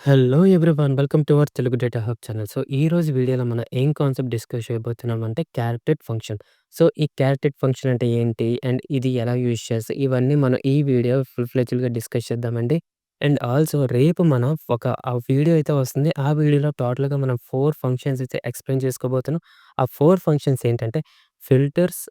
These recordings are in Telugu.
Hello everyone. Welcome to our Telugu data hub channel. So, ఈరోజు వీడియోలో మనం ఏం కాన్సెప్ట్ డిస్కస్ చేయబోతున్నామంటే క్యారెక్టర్డ్ ఫంక్షన్. సో, ఈ క్యారెక్టర్డ్ ఫంక్షన్ అంటే ఏంటి? అండ్ ఇది ఎలా యూజ్ చేస్తాం? ఇవన్నీ మనం ఈ వీడియో ఫుల్ ఫ్లెడ్జ్డ్‌గా డిస్కస్ చేద్దామండి. అండ్ ఆల్సో రేపు మనం ఒక వీడియో అయితే వస్తుంది. ఆ వీడియోలో టోటల్‌గా మనం 4 ఫంక్షన్స్ అయితే ఎక్స్‌ప్లెయిన్ చేసుకోబోతున్నాం. ఆ 4 ఫంక్షన్స్ ఏంటంటే filters,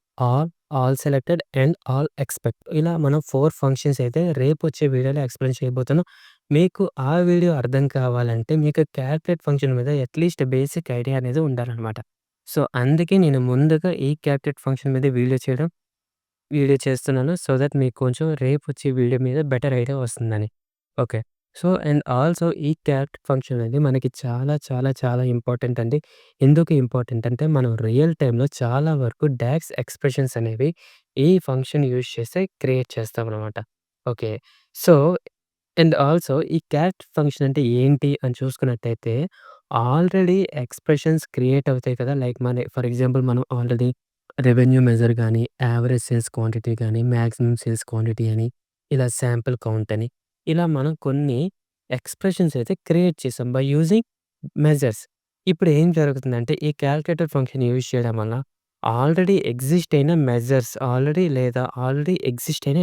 all selected and all expect. ఇలా మనం 4 ఫంక్షన్స్ అయితే రేపొచ్చే వీడియోలో ఎక్స్‌ప్లెయిన్ చేయబోతున్నాం. మీకు ఆ వీడియో అర్థం కావాలంటే మీకు క్యాల్కులేట్ ఫంక్షన్ మీద అట్‌లీస్ట్ బేసిక్ ఐడియా అనేది ఉండాలనమాట. సో, అందుకే నేను ముందుగా ఈ క్యాల్కులేట్ ఫంక్షన్ మీద వీడియో చేస్తున్నాను. సో దట్ మీకు కొంచెం రేపొచ్చే వీడియో మీద బెటర్ ఐడియా వస్తుందని. ఓకే. సో, అండ్ ఆల్సో ఈ క్యాల్కులేట్ ఫంక్షన్ అనేది మనకి చాలా చాలా చాలా ఇంపార్టెంట్ అండి. ఎందుకు ఇంపార్టెంట్ అంటే మనం రియల్ టైమ్‌లో చాలా వరకు డాక్స్ ఎక్స్‌ప్రెషన్స్ అనేవి ఈ ఫంక్షన్ యూజ్ చేసి క్రియేట్ చేస్తామనమాట. ఓకే. సో అండ్ ఆల్సో ఈ క్యాట్ ఫంక్షన్ అంటే ఏంటి అని చూసుకున్నట్టయితే, ఆల్రెడీ ఎక్స్‌ప్రెషన్స్ క్రియేట్ అవుతాయి కదా! లైక్ ఫర్ ఎగ్జాంపుల్ మనం ఆల్రెడీ రెవెన్యూ మెజర్ గాని, యావరేజ్ సేల్స్ క్వాంటిటీ గాని, మాక్సిమం సేల్స్ క్వాంటిటీ అని, ఇలా శాంపుల్ కౌంట్ అని, ఇలా మనం కొన్ని ఎక్స్‌ప్రెషన్స్ అయితే క్రియేట్ చేసాం బై యూజింగ్ మెజర్స్. ఇప్పుడు ఏం జరుగుతుందంటే, ఈ కాలిక్యులేటర్ ఫంక్షన్ యూజ్ చేయడం వల్ల ఆల్రెడీ ఎగ్జిస్ట్ అయిన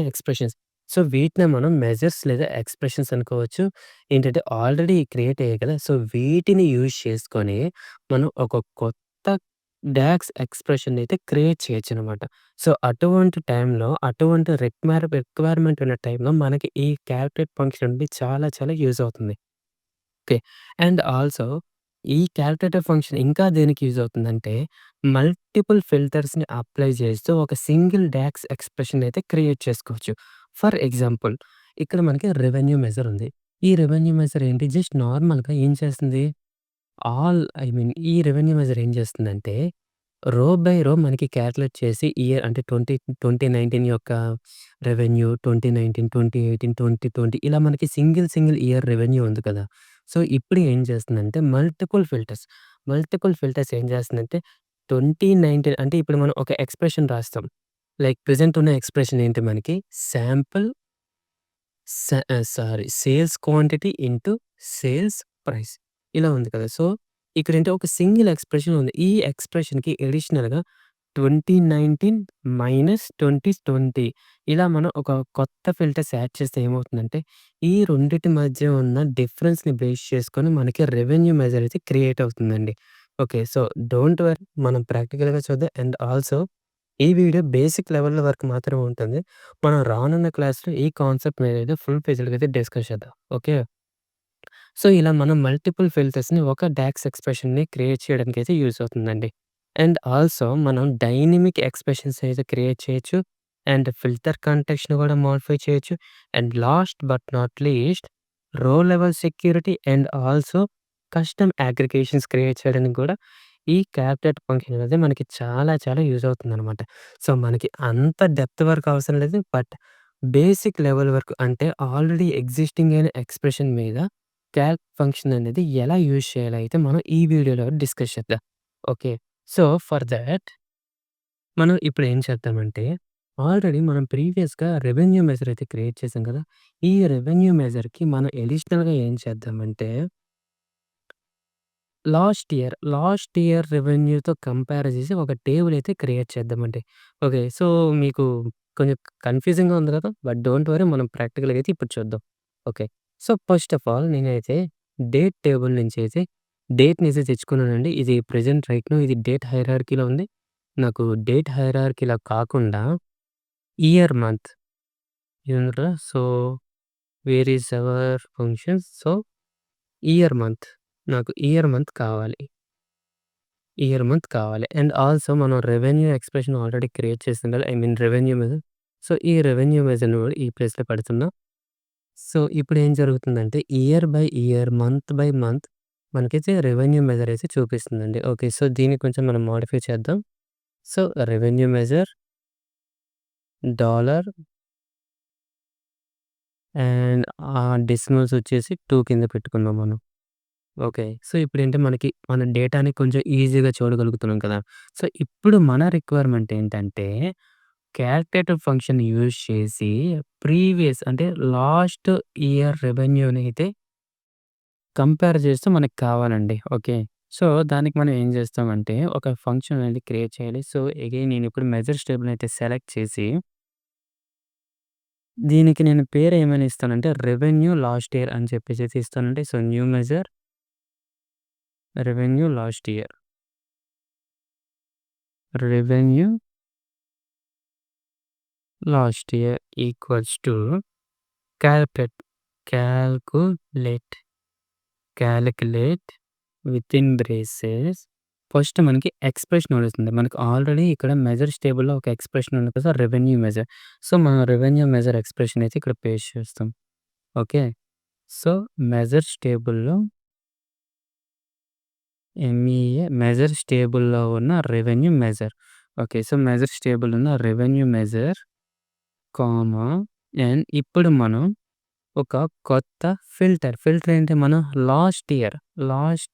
ఎక్స్‌ప్రెషన్స్, సో, వీటినే మనం మెజర్స్ లేదా ఎక్స్‌ప్రెషన్స్ అనుకోవచ్చు. ఏంటంటే ఆల్రెడీ క్రియేట్ అయ్యాయి కదా! సో, వీటిని యూజ్ చేసుకొని మనం ఒక కొత్త డాక్స్ ఎక్స్‌ప్రెషన్‌ని అయితే క్రియేట్ చేయొచ్చనమాట. సో, అటువంటి టైంలో అటువంటి రిక్వైర్మెంట్ ఉన్న టైంలో మనకి ఈ కాలిక్యులేట్ ఫంక్షన్ అనేది చాలా చాలా యూజ్ అవుతుంది. ఓకే. అండ్ ఆల్సో ఈ కాలిక్యులేటర్ ఫంక్షన్ ఇంకా దేనికి యూజ్ అవుతుందంటే, మల్టిపుల్ ఫిల్టర్స్‌ని అప్లై చేస్తూ ఒక సింగిల్ డాక్స్ ఎక్స్‌ప్రెషన్ అయితే క్రియేట్ చేసుకోవచ్చు. ఫర్ ఎగ్జాంపుల్ ఇక్కడ మనకి రెవెన్యూ మెజర్ ఉంది. ఈ రెవెన్యూ మెజర్ ఏంటి జస్ట్ నార్మల్‌గా ఏం చేస్తుంది? ఈ రెవెన్యూ మెజర్ ఏం చేస్తుందంటే, రో బై రో మనకి కాలిక్యులేట్ చేసి ఇయర్ అంటే 2019 యొక్క రెవెన్యూ, 2019, 2018, 2020 ఇలా మనకి సింగిల్ ఇయర్ రెవెన్యూ ఉంది కదా! సో, ఇప్పుడు ఏం చేస్తుందంటే మల్టిపుల్ ఫిల్టర్స్ ఏం చేస్తుందంటే 2019 అంటే ఇప్పుడు మనం ఒక ఎక్స్‌ప్రెషన్ రాస్తాం. లైక్ ప్రెజెంట్ ఉన్న ఎక్స్‌ప్రెషన్ ఏంటి మనకి sample sales quantity into sales price ఇలా ఉంది కదా! సో, ఇక్కడేంటి ఒక సింగిల్ ఎక్స్‌ప్రెషన్ ఉంది. ఈ ఎక్స్‌ప్రెషన్‌కి అడిషనల్‌గా 2019 - 2020 ఇలా మనం ఒక కొత్త ఫిల్టర్స్ యాడ్ చేస్తే ఏమవుతుందంటే, ఈ రెండిటి మధ్య ఉన్న డిఫరెన్స్‌ని బేస్ చేసుకొని మనకి రెవెన్యూ మెజర్ అయితే క్రియేట్ అవుతుందండి. ఓకే. సో, డోంట్ వరీ మనం ప్రాక్టికల్‌గా చూద్దాం. అండ్ ఆల్సో ఈ వీడియో బేసిక్ లెవెల్ వరకు మాత్రమే ఉంటుంది. మనం రానున్న క్లాస్‌లో ఈ కాన్సెప్ట్ మీదైతే ఫుల్ ఫెజ్డ్‌గా అయితే డిస్కస్ చేద్దాం. ఓకే. సో, ఇలా మనం మల్టిపుల్ ఫిల్టర్స్‌ని ఒక డాక్స్ ఎక్స్‌ప్రెషన్‌ని క్రియేట్ చేయడానికైతే యూజ్ అవుతుందండి. అండ్ ఆల్సో మనం డైనమిక్ ఎక్స్‌ప్రెషన్స్ అయితే క్రియేట్ చేయొచ్చు. అండ్ ఫిల్టర్ కాంటెక్స్ట్‌ని కూడా మోడిఫై చేయొచ్చు. And last but not least రో level security and also custom aggregations create చేయడానికి కూడా ఈ క్యాప్‌కట్ ఫంక్షన్ అనేది మనకి చాలా చాలా యూజ్ అవుతుందనమాట. సో, మనకి అంత డెప్త్ వరకు అవసరం లేదు. బట్ బేసిక్ లెవెల్ వరకు అంటే ఆల్రెడీ ఎగ్జిస్టింగ్ అయిన ఎక్స్‌ప్రెషన్ మీద కాల్క్ ఫంక్షన్ అనేది ఎలా యూజ్ చేయాలో అయితే మనం ఈ వీడియోలో డిస్కస్ చేద్దాం. ఓకే. సో, ఫర్ థాట్ మనం ఇప్పుడు ఏం చేద్దామంటే, ఆల్రెడీ మనం ప్రీవియస్‌గా రెవెన్యూ మెజర్ అయితే క్రియేట్ చేసాం కదా! ఈ రెవెన్యూ మెజర్‌కి మనం అడిషనల్‌గా ఏం చేద్దామంటే, లాస్ట్ ఇయర్ రెవెన్యూతో కంపేర్ చేసి ఒక టేబుల్ అయితే క్రియేట్ చేద్దామండి. ఓకే. సో, మీకు కొంచెం కన్‌ఫ్యూజింగ్‌గా ఉంది కదా! బట్ డోంట్ వరీ మనం ప్రాక్టికల్‌గా అయితే ఇప్పుడు చూద్దాం. Okay. So, first of all నేనైతే డేట్ టేబుల్ నుంచి అయితే డేట్‌నైతే తెచ్చుకున్నానండి. ఇది ప్రెజెంట్ రైట్ నౌ ఇది డేట్ హైరార్కీలో ఉంది. నాకు డేట్ హైరార్కీలా కాకుండా ఇయర్, మంత్ ఇదుందిరా. So, where is our functions? So, నాకు ఇయర్, మంత్ కావాలి. అండ్ ఆల్సో మనం రెవెన్యూ ఎక్స్‌ప్రెషన్ ఆల్రెడీ క్రియేట్ చేసాం కదా! Revenue measure. సో, ఈ రెవెన్యూ మెజర్‌ని కూడా ఈ ప్లేస్‌లో పెడుతున్నా. సో, ఇప్పుడేం జరుగుతుందంటే year by year, month by month మనకైతే రెవెన్యూ మెజర్ అయితే చూపిస్తుందండి. ఓకే. సో, దీన్ని కొంచెం మనం మోడిఫై చేద్దాం. So, revenue measure dollar and decimals వచ్చేసి 2 కింద పెట్టుకుందాం మనం. ఓకే. సో, ఇప్పుడేంటి మనకి మన డేటాని కొంచెం ఈజీగా చూడగలుగుతున్నాం కదా! సో, ఇప్పుడు మన రిక్వైర్మెంట్ ఏంటంటే, కాలిక్యులేటర్ ఫంక్షన్ యూజ్ చేసి ప్రీవియస్ అంటే లాస్ట్ ఇయర్ రెవెన్యూని అయితే కంపేర్ చేస్తూ మనకు కావాలండి. ఓకే. సో, దానికి మనం ఏం చేస్తామంటే ఒక ఫంక్షన్ అనేది క్రియేట్ చేయాలి. సో, అగైన్ నేనిప్పుడు మెజర్స్ టేబుల్‌ని అయితే సెలెక్ట్ చేసి దీనికి నేను పేరేమని ఇస్తానంటే రెవెన్యూ లాస్ట్ ఇయర్ అని చెప్పేసేసి ఇస్తానండి. So, new measure revenue last year. Revenue last year equals to calculate calculate calculate within braces first మనకి ఎక్స్‌ప్రెషన్ అడుగుతుంది. మనకు ఆల్రెడీ ఇక్కడ మెజర్స్ టేబుల్‌లో ఒక ఎక్స్‌ప్రెషన్ ఉంది కదా! Revenue measure. సో, మనం రెవెన్యూ మెజర్ ఎక్స్‌ప్రెషన్ అయితే ఇక్కడ పేస్ట్ చేస్తాం. ఓకే. సో, మెజర్స్ టేబుల్‌లో మెజర్స్ టేబుల్‌లో ఉన్న revenue measure. Okay. So, measures table ఉన్న రెవెన్యూ మెజర్, కామా అండ్ ఇప్పుడు మనం ఒక కొత్త ఫిల్టర్ ఏంటి మనం లాస్ట్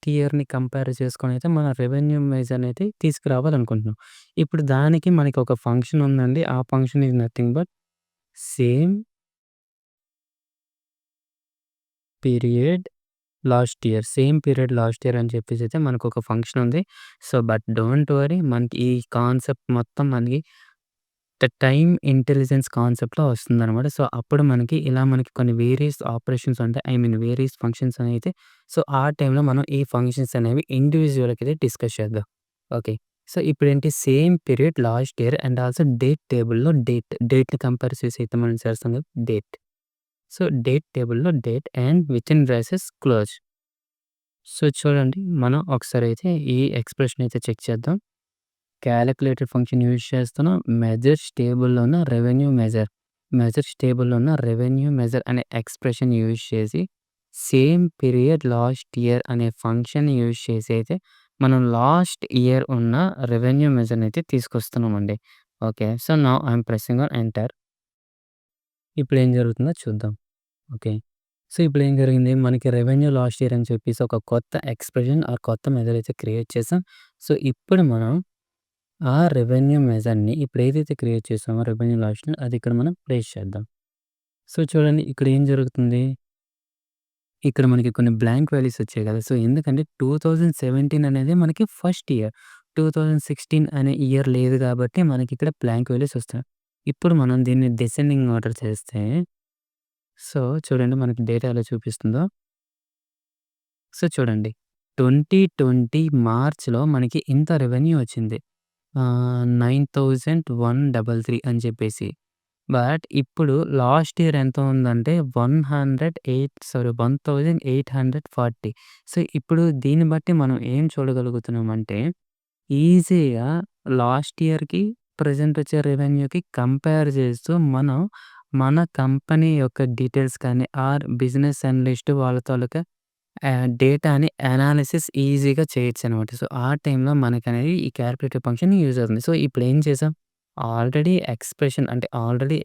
ఇయర్‌ని కంపేర్ చేసుకొనైతే మన రెవెన్యూ మెజర్‌నయితే తీసుకురావాలనుకుంటున్నాం. ఇప్పుడు దానికి మనకి ఒక ఫంక్షన్ ఉందండి. ఆ function is nothing but same period same period last year అని చెప్పేసైతే మనకొక ఫంక్షన్ ఉంది. సో, బట్ డోంట్ వర్రీ మనకి ఈ కాన్సెప్ట్ మొత్తం మనకి టైమ్ ఇంటెలిజెన్స్ కాన్సెప్ట్‌లో వస్తుందనమాట. సో, అప్పుడు మనకి ఇలా మనకి కొన్ని వేరియస్ ఆపరేషన్స్ ఉంటాయి. వేరియస్ ఫంక్షన్స్ అయితే సో, ఆ టైంలో మనం ఈ ఫంక్షన్స్ అనేవి ఇండివిడ్యువల్‌గా అయితే డిస్కస్ చేద్దాం. ఓకే. సో, ఇప్పుడేంటి same period last year and also date టేబుల్‌లో డేట్‌ని కంపేర్ చేసి అయితే మనం చేస్తాం కదా! డేట్. సో, డేట్ టేబుల్‌లో date and within braces close. So, చూడండి మనం ఒకసారైతే ఈ ఎక్స్‌ప్రెషన్ అయితే చెక్ చేద్దాం. కాలిక్యులేటర్ ఫంక్షన్ యూజ్ చేస్తున్నాం. మెజర్స్ టేబుల్‌లో ఉన్న రెవెన్యూ మెజర్ అనే ఎక్స్‌ప్రెషన్ యూజ్ చేసి, సేమ్ పీరియడ్ లాస్ట్ ఇయర్ అనే ఫంక్షన్ యూజ్ చేసి అయితే, మనం లాస్ట్ ఇయర్ ఉన్న revenue మెజర్‌నయితే తీసుకొస్తున్నామండి. Okay. So, now I am pressing on enter. ఇప్పుడేం జరుగుతుందో చూద్దాం. ఓకే. సో, ఇప్పుడేం జరిగింది మనకి రెవెన్యూ లాస్ట్ ఇయర్ అని చెప్పేసి ఒక కొత్త ఎక్స్‌ప్రెషన్ ఆర్ కొత్త మెథడ్ అయితే క్రియేట్ చేసాం. సో, ఇప్పుడు మనం ఆ రెవెన్యూ మెజర్‌ని ఇప్పుడేదైతే క్రియేట్ చేసామో రెవెన్యూ లాస్ట్‌ని అది ఇక్కడ మనం ప్లేస్ చేద్దాం. సో, చూడండి ఇక్కడ ఏం జరుగుతుంది? ఇక్కడ మనకి కొన్ని బ్లాంక్ వాల్యూస్ వచ్చాయి కదా! సో, ఎందుకంటే 2017 అనేది మనకి ఫస్ట్ ఇయర్. 2016 అనే ఇయర్ లేదు కాబట్టి మనకిక్కడ బ్లాంక్ వాల్యూస్ వస్తున్నాయి. ఇప్పుడు మనం దీన్ని డిసెండింగ్ ఆర్డర్ చేస్తే సో, చూడండి మనకి డేటా ఎలా చూపిస్తుందో. సో, చూడండి 2020 మార్చ్‌లో మనకి ఇంత రెవెన్యూ వచ్చింది. 9,133 అని చెప్పేసి. బట్ ఇప్పుడు లాస్ట్ ఇయర్ ఎంత ఉందంటే 1840. సో, ఇప్పుడు దీన్ని బట్టి మనం ఏం చూడగలుగుతున్నామంటే, ఈజీగా లాస్ట్ ఇయర్‌కి, ప్రెజెంట్ వచ్చే రెవెన్యూకి కంపేర్ చేస్తూ మనం మన కంపెనీ యొక్క డీటెయిల్స్ కానీ, ఆర్ బిజినెస్ అనలిస్ట్ వాళ్ళ తాలూకా డేటాని అనాలిసిస్ ఈజీగా చేయొచ్చనమాట. సో, ఆ టైంలో మనకనేది ఈ కాలిక్యులేటర్ ఫంక్షన్ యూజ్ అవుతుంది. సో, ఇప్పుడేం చేసాం, ఆల్రెడీ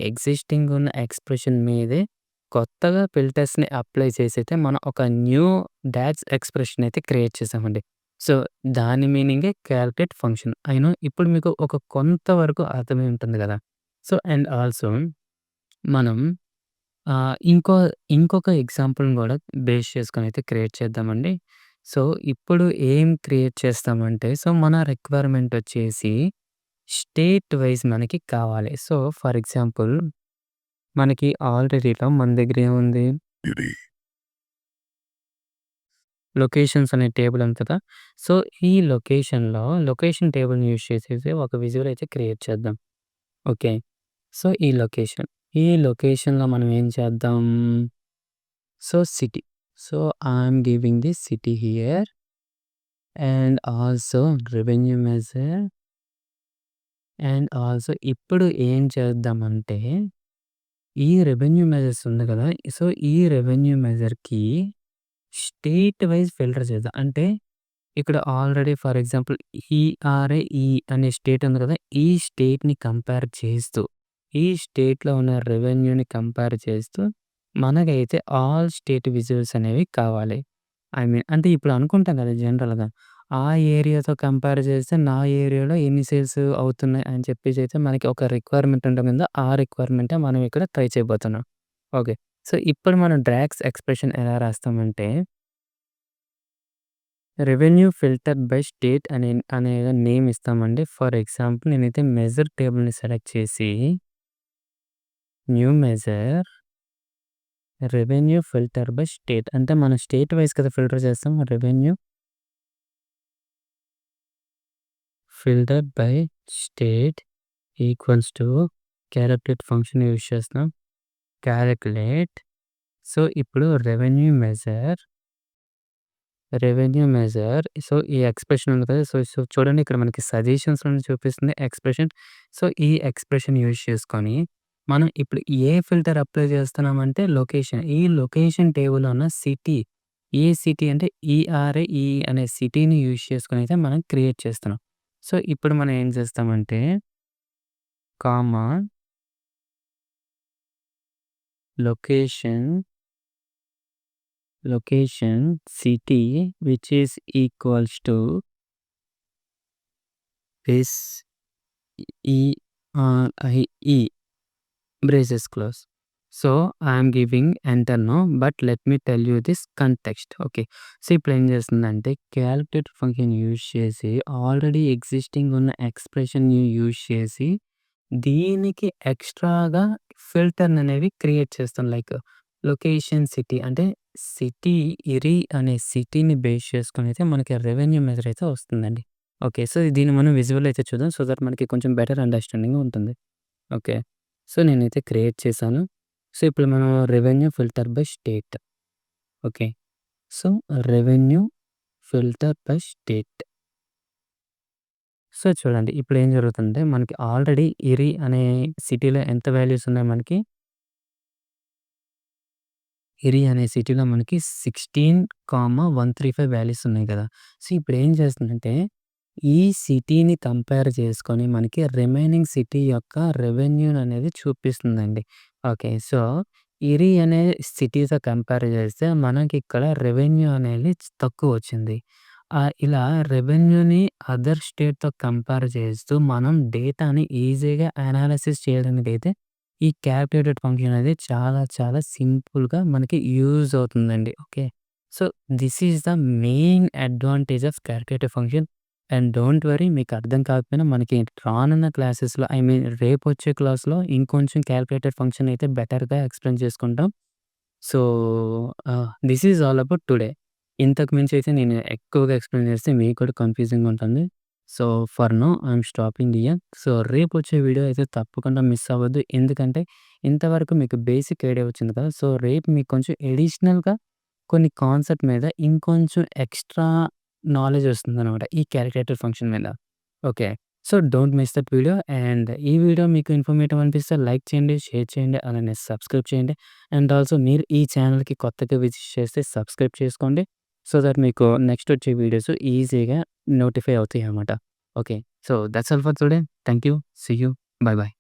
ఎగ్జిస్టింగ్ ఉన్న ఎక్స్‌ప్రెషన్ మీదే కొత్తగా ఫిల్టర్స్‌ని అప్లై చేసైతే మనం ఒక న్యూ డాట్స్ ఎక్స్‌ప్రెషన్ అయితే క్రియేట్ చేసామండి. సో, దాని మీనింగే కాలిక్యులేట్ ఫంక్షన్. ఇప్పుడు మీకు ఒక కొంత వరకు అర్థమై ఉంటుంది గదా! సో, అండ్ ఆల్సో మనం ఇంకొక ఎగ్జాంపుల్‌ని గూడా బేస్ చేసుకొనైతే క్రియేట్ చేద్దామండి. సో, ఇప్పుడు ఏం క్రియేట్ చేస్తామంటే, సో, మన రిక్వైర్మెంట్ వచ్చేసి స్టేట్ వైస్ మనకి కావాలి. సో, ఫర్ ఎగ్జాంపుల్ మనకి ఆల్రెడీలో మన దగ్గర ఏముంది? లొకేషన్స్ అనే టేబుల్ ఉంది కదా! సో, ఈ లొకేషన్ టేబుల్‌ని యూజ్ చేసేసి ఒక విజువల్ అయితే క్రియేట్ చేద్దాం. ఓకే. సో, ఈ లొకేషన్‌లో మనం ఏం చేద్దాం? So, city. So, I am giving the city here and also revenue measure and also ఇప్పుడు ఏం చేద్దామంటే, ఈ రెవెన్యూ మెజర్స్ ఉంది కదా! సో, ఈ రెవెన్యూ మెజర్‌కి స్టేట్ వైస్ ఫిల్టర్ చేద్దాం. అంటే ఇక్కడ ఆల్రెడీ ఫర్ ఎగ్జాంపుల్ ఈఆర్ఏఈ అనే స్టేట్ ఉంది కదా! ఈ స్టేట్‌ని కంపేర్ చేస్తూ, ఈ స్టేట్‌లో ఉన్న రెవెన్యూని కంపేర్ చేస్తూ, మనకైతే ఆల్ స్టేట్ విజువల్స్ అనేవి కావాలి. అంటే ఇప్పుడు అనుకుంటాం కదా! జనరల్‌గా ఆ ఏరియాతో కంపేర్ చేస్తే నా ఏరియాలో ఎన్ని సేల్స్ అవుతున్నాయి అని చెప్పేసైతే మనకి ఒక రిక్వైర్మెంట్ ఉంటుంది కదా! ఆ రిక్వైర్మెంటే మనం ఇక్కడ ట్రై చేయబోతున్నాం. ఓకే. సో, ఇప్పుడు మనం డాక్స్ ఎక్స్‌ప్రెషన్ ఎలా రాస్తామంటే రెవెన్యూ ఫిల్టర్ బై స్టేట్ అనే నేమ్ ఇస్తామండి. ఫర్ ఎగ్జాంపుల్ నేనైతే మెజర్ టేబుల్‌ని సెలెక్ట్ చేసి new measure revenue filter by state అంటే మనం స్టేట్ వైస్ కదా ఫిల్టర్ చేస్తాం. Revenue filter by state equals to calculate function use చేస్తున్నాం. క్యాలిక్యులేట్. సో, ఇప్పుడు సో, ఈ ఎక్స్‌ప్రెషన్ ఉంది కదా! సో, చూడండి ఇక్కడ మనకి సజెషన్స్‌లోనే చూపిస్తుంది ఎక్స్‌ప్రెషన్. సో, ఈ ఎక్స్‌ప్రెషన్ యూజ్ చేసుకొని మనం ఇప్పుడు ఏ ఫిల్టర్ అప్లై చేస్తున్నామంటే లొకేషన్. ఈ లొకేషన్ టేబుల్‌లో ఉన్న సిటీ. ఏ సిటీ అంటే ఈఆర్ఏ అనే సిటీని యూజ్ చేసుకొనైతే మనం క్రియేట్ చేస్తున్నాం. సో, ఇప్పుడు మనం ఏం చేస్తామంటే comma location city which is equals to this ERIE braces close. So, I am giving enter now, but let me tell you this context. Okay. So, ఇప్పుడు ఏం చేస్తుందంటే క్యాలిక్యులేట్ ఫంక్షన్ యూజ్ చేసి ఆల్రెడీ ఎగ్జిస్టింగ్ ఉన్న ఎక్స్‌ప్రెషన్‌ని యూజ్ చేసి దీనికి ఎక్స్‌ట్రాగా ఫిల్టర్‌ని అనేవి క్రియేట్ చేస్తాం. లైక్ లొకేషన్ సిటీ అంటే సిటీ అనే సిటీని బేస్ చేసుకొని అయితే మనకి రెవెన్యూ మెజర్ అయితే వస్తుందండి. ఓకే. సో, దీన్ని మనం విజువల్ అయితే చూద్దాం. సో, దట్ మనకి కొంచెం బెటర్ అండర్‌స్టాండింగ్ ఉంటుంది. ఓకే. సో, నేనైతే క్రియేట్ చేశాను. సో, ఇప్పుడు మనం revenue filter by state. Okay. So, revenue filter by state. So, చూడండి ఇప్పుడేం జరుగుతుందంటే మనకి ఆల్రెడీ అనే సిటీలో ఎంత వాల్యూస్ ఉన్నాయి మనకి? అనే సిటీలో మనకి 16,135 వాల్యూస్ ఉన్నాయి కదా! సో, ఇప్పుడేం చేస్తుందంటే ఈ సిటీని కంపేర్ చేసుకొని మనకి రిమైనింగ్ సిటీ యొక్క రెవెన్యూననేది చూపిస్తుందండి. ఓకే. సో, అనే సిటీతో కంపేర్ చేస్తే మనకిక్కడ రెవెన్యూ అనేది తక్కువొచ్చింది. ఇలా రెవెన్యూని అదర్ స్టేట్‌తో కంపేర్ చేస్తూ మనం డేటాని ఈజీగా అనాలిసిస్ చేయడానికైతే ఈ క్యాలిక్యులేటెడ్ ఫంక్షన్ అనేది చాలా చాలా సింపుల్‌గా మనకి యూజ్ అవుతుందండి. Okay. So, this is the main advantage of calculated function. And don't worry మీకు అర్థం కాకపోయినా మనకి రానున్న క్లాసెస్‌లో ఐ మీన్ రేపొచ్చే క్లాస్‌లో ఇంకొంచెం క్యాలిక్యులేటెడ్ ఫంక్షన్ అయితే బెటర్‌గా ఎక్స్‌ప్లెయిన్ చేసుకుంటాం. So, this is all about today. ఇంతకు మించి అయితే నేను ఎక్కువగా ఎక్స్‌ప్లెయిన్ చేస్తే మీకు కూడా కన్‌ఫ్యూజింగ్‌గా ఉంటుంది. So, for now I'm stopping here. So, రేపొచ్చే వీడియో అయితే తప్పకుండా మిస్ అవ్వద్దు. ఎందుకంటే ఇంతవరకు మీకు బేసిక్ ఐడియా వచ్చింది కదా! సో, రేపు మీకు కొంచెం అడిషనల్‌గా కొన్ని కాన్సెప్ట్ మీద ఇంకొంచెం ఎక్స్‌ట్రా నాలెడ్జ్ వస్తుందనమాట. ఈ క్యాలిక్యులేటర్ ఫంక్షన్ మీద. Okay. So, don't miss that video. And ఈ వీడియో మీకు ఇన్ఫర్మేటివ్ అనిపిస్తే లైక్ చేయండి, షేర్ చేయండి, అలానే సబ్స్క్రైబ్ చేయండి. అండ్ ఆల్సో మీరు ఈ ఛానెల్‌కి కొత్తగా విజిట్ చేస్తే సబ్స్క్రైబ్ చేసుకోండి. సో దట్ మీకు నెక్స్ట్ వచ్చే వీడియోస్ ఈజీగా నోటిఫై అవుతాయన్నమాట. Okay. So, that's all for today. Thank you. See you. Bye by.